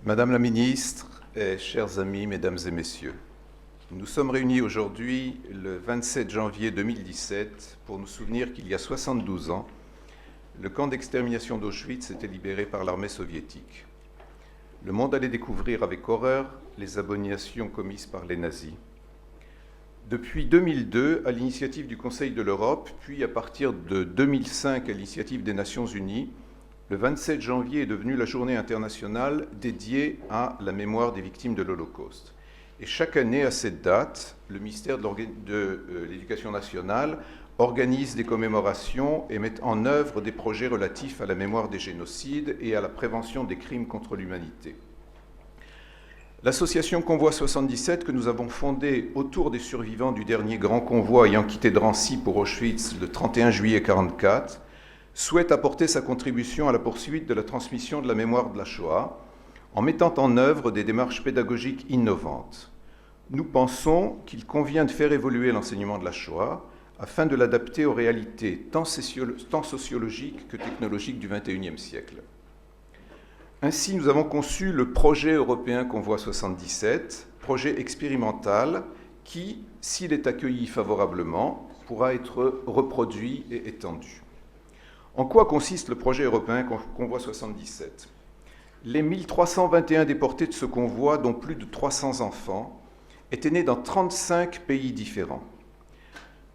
Madame la ministre, chers amis, mesdames et messieurs, nous sommes réunis aujourd'hui le 27 janvier 2017 pour nous souvenir qu'il y a 72 ans, le camp d'extermination d'Auschwitz était libéré par l'armée soviétique. Le monde allait découvrir avec horreur les abominations commises par les nazis. Depuis 2002, à l'initiative du Conseil de l'Europe, puis à partir de 2005 à l'initiative des Nations Unies, le 27 janvier est devenu la journée internationale dédiée à la mémoire des victimes de l'Holocauste. Et chaque année, à cette date, le ministère de l'Éducation nationale organise des commémorations et met en œuvre des projets relatifs à la mémoire des génocides et à la prévention des crimes contre l'humanité. L'association Convoi 77, que nous avons fondée autour des survivants du dernier grand convoi ayant quitté Drancy pour Auschwitz le 31 juillet 1944, souhaite apporter sa contribution à la poursuite de la transmission de la mémoire de la Shoah en mettant en œuvre des démarches pédagogiques innovantes. Nous pensons qu'il convient de faire évoluer l'enseignement de la Shoah afin de l'adapter aux réalités tant sociologiques que technologiques du XXIe siècle. Ainsi, nous avons conçu le projet européen Convoi 77, projet expérimental qui, s'il est accueilli favorablement, pourra être reproduit et étendu. En quoi consiste le projet européen Convoi 77 ? Les 1321 déportés de ce convoi, dont plus de 300 enfants, étaient nés dans 35 pays différents.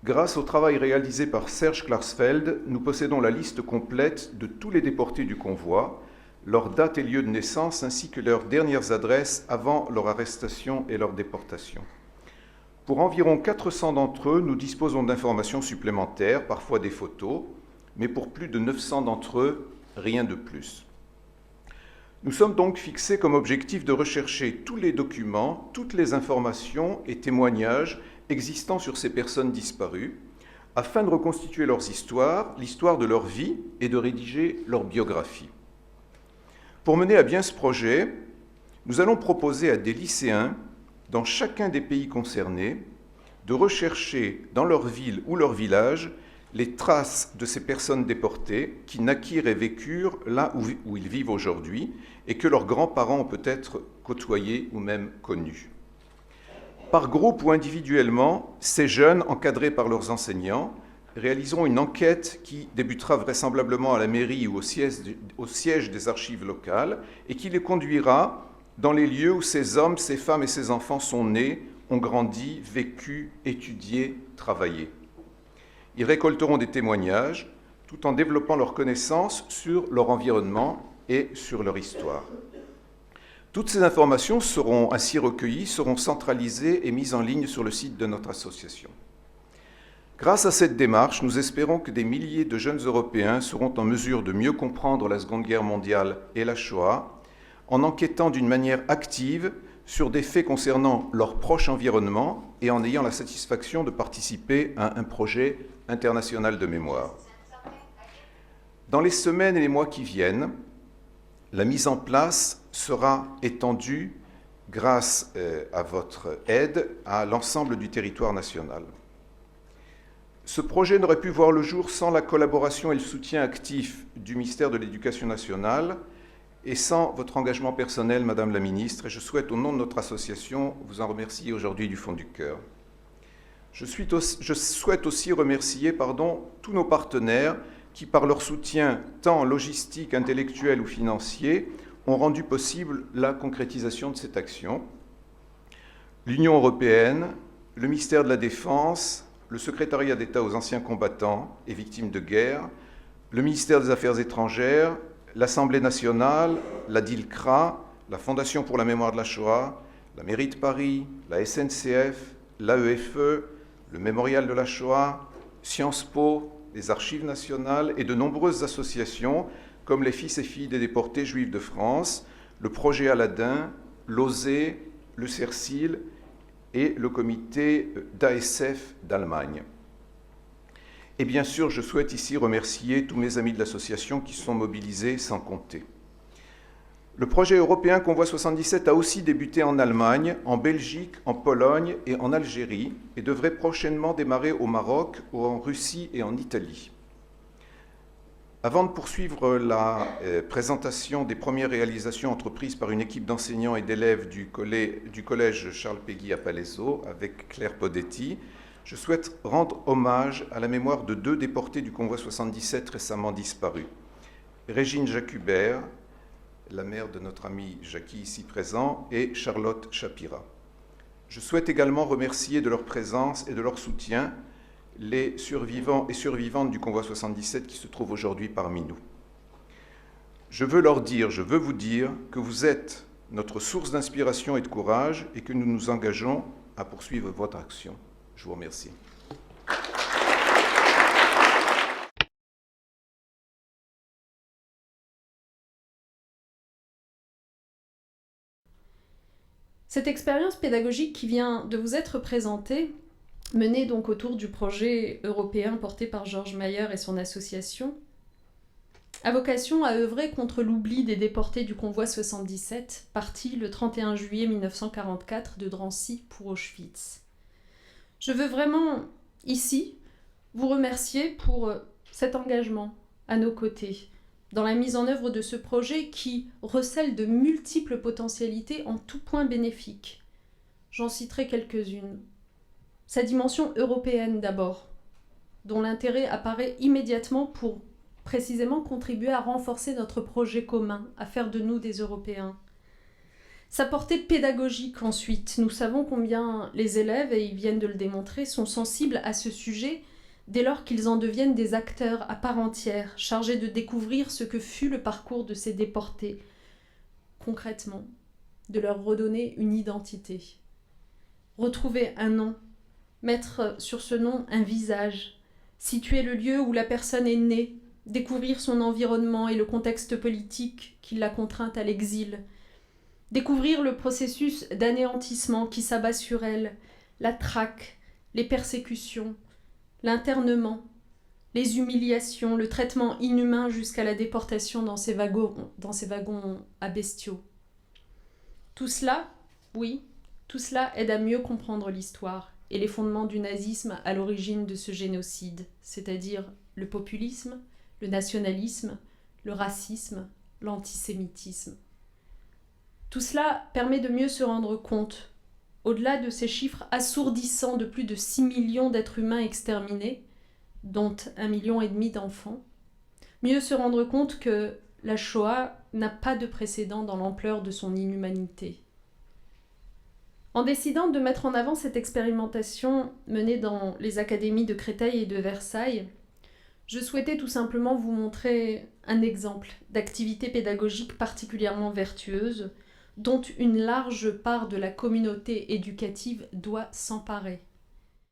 Grâce au travail réalisé par Serge Klarsfeld, nous possédons la liste complète de tous les déportés du convoi, leur date et lieu de naissance, ainsi que leurs dernières adresses avant leur arrestation et leur déportation. Pour environ 400 d'entre eux, nous disposons d'informations supplémentaires, parfois des photos, mais pour plus de 900 d'entre eux, rien de plus. Nous sommes donc fixés comme objectif de rechercher tous les documents, toutes les informations et témoignages existant sur ces personnes disparues, afin de reconstituer leurs histoires, l'histoire de leur vie et de rédiger leur biographie. Pour mener à bien ce projet, nous allons proposer à des lycéens, dans chacun des pays concernés, de rechercher dans leur ville ou leur village les traces de ces personnes déportées qui naquirent et vécurent là où ils vivent aujourd'hui et que leurs grands-parents ont peut-être côtoyés ou même connus. Par groupe ou individuellement, ces jeunes, encadrés par leurs enseignants, réaliseront une enquête qui débutera vraisemblablement à la mairie ou au siège des archives locales et qui les conduira dans les lieux où ces hommes, ces femmes et ces enfants sont nés, ont grandi, vécu, étudié, travaillé. Ils récolteront des témoignages tout en développant leurs connaissances sur leur environnement et sur leur histoire. Toutes ces informations seront ainsi recueillies, seront centralisées et mises en ligne sur le site de notre association. Grâce à cette démarche, nous espérons que des milliers de jeunes Européens seront en mesure de mieux comprendre la Seconde Guerre mondiale et la Shoah en enquêtant d'une manière active sur des faits concernant leur proche environnement et en ayant la satisfaction de participer à un projet international de mémoire. Dans les semaines et les mois qui viennent, la mise en place sera étendue grâce à votre aide à l'ensemble du territoire national. Ce projet n'aurait pu voir le jour sans la collaboration et le soutien actif du ministère de l'Éducation nationale et sans votre engagement personnel, Madame la Ministre, et je souhaite, au nom de notre association, vous en remercier aujourd'hui du fond du cœur. Je souhaite aussi remercier tous nos partenaires qui, par leur soutien tant logistique, intellectuel ou financier, ont rendu possible la concrétisation de cette action. L'Union européenne, le ministère de la Défense, le secrétariat d'État aux anciens combattants et victimes de guerre, le ministère des Affaires étrangères, l'Assemblée nationale, la DILCRA, la Fondation pour la mémoire de la Shoah, la mairie de Paris, la SNCF, l'AEFE, le Mémorial de la Shoah, Sciences Po, les Archives nationales et de nombreuses associations comme les Fils et Filles des déportés juifs de France, le Projet Aladdin, l'OSE, le CERCIL et le comité d'ASF d'Allemagne. Et bien sûr, je souhaite ici remercier tous mes amis de l'association qui sont mobilisés sans compter. Le projet européen Convoi 77 a aussi débuté en Allemagne, en Belgique, en Pologne et en Algérie et devrait prochainement démarrer au Maroc, en Russie et en Italie. Avant de poursuivre la présentation des premières réalisations entreprises par une équipe d'enseignants et d'élèves du collège Charles Péguy à Palaiseau avec Claire Podetti, je souhaite rendre hommage à la mémoire de 2 déportés du convoi 77 récemment disparus. Régine Jacubert, la mère de notre ami Jackie ici présent, et Charlotte Chapira. Je souhaite également remercier de leur présence et de leur soutien les survivants et survivantes du convoi 77 qui se trouvent aujourd'hui parmi nous. Je veux vous dire que vous êtes notre source d'inspiration et de courage et que nous nous engageons à poursuivre votre action. Je vous remercie. Cette expérience pédagogique qui vient de vous être présentée, menée donc autour du projet européen porté par Georges Mayer et son association, a vocation à œuvrer contre l'oubli des déportés du convoi 77, parti le 31 juillet 1944 de Drancy pour Auschwitz. Je veux vraiment, ici, vous remercier pour cet engagement à nos côtés, dans la mise en œuvre de ce projet qui recèle de multiples potentialités en tout point bénéfiques. J'en citerai quelques-unes. Sa dimension européenne d'abord, dont l'intérêt apparaît immédiatement pour précisément contribuer à renforcer notre projet commun, à faire de nous des Européens. Sa portée pédagogique ensuite. Nous savons combien les élèves, et ils viennent de le démontrer, sont sensibles à ce sujet dès lors qu'ils en deviennent des acteurs à part entière, chargés de découvrir ce que fut le parcours de ces déportés, concrètement, de leur redonner une identité. Retrouver un nom, mettre sur ce nom un visage, situer le lieu où la personne est née, découvrir son environnement et le contexte politique qui l'a contrainte à l'exil, découvrir le processus d'anéantissement qui s'abat sur elle, la traque, les persécutions, l'internement, les humiliations, le traitement inhumain jusqu'à la déportation dans ces wagons à bestiaux. Tout cela, oui, tout cela aide à mieux comprendre l'histoire et les fondements du nazisme à l'origine de ce génocide, c'est-à-dire le populisme, le nationalisme, le racisme, l'antisémitisme. Tout cela permet de mieux se rendre compte, au-delà de ces chiffres assourdissants de plus de 6 millions d'êtres humains exterminés, dont 1,5 million d'enfants, mieux se rendre compte que la Shoah n'a pas de précédent dans l'ampleur de son inhumanité. En décidant de mettre en avant cette expérimentation menée dans les académies de Créteil et de Versailles, je souhaitais tout simplement vous montrer un exemple d'activité pédagogique particulièrement vertueuse, dont une large part de la communauté éducative doit s'emparer.